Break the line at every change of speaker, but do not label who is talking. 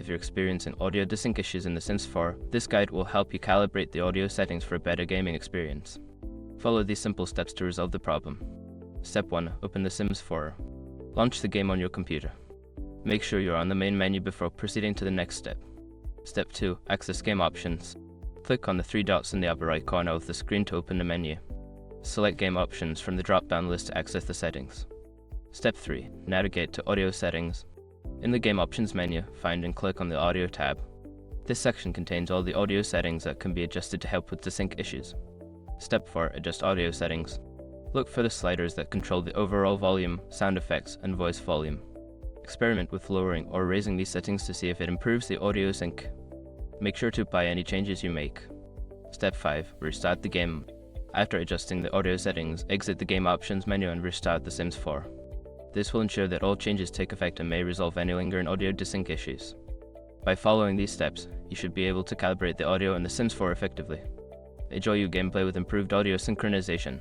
if you're experiencing audio desync issues in The Sims 4, this guide will help you calibrate the audio settings for a better gaming experience. Follow these simple steps to resolve the problem. Step 1. Open The Sims 4. Launch the game on your computer. Make sure you're on the main menu before proceeding to the next step. Step 2. Access game options. Click on the 3 dots in the upper right corner of the screen to open the menu. Select game options from the drop-down list to access the settings. Step 3. Navigate to audio settings. In the game options menu, find and click on the audio tab. This section contains all the audio settings that can be adjusted to help with desync issues. Step 4. Adjust audio settings. Look for the sliders that control the overall volume, sound effects, and voice volume. Experiment with lowering or raising these settings to see if it improves the audio sync. Make sure to apply any changes you make. Step 5. Restart the game. After adjusting the audio settings, exit the game options menu and restart The Sims 4. This will ensure that all changes take effect and may resolve any lingering audio desync issues. By following these steps, you should be able to calibrate the audio in The Sims 4 effectively. Enjoy your gameplay with improved audio synchronization.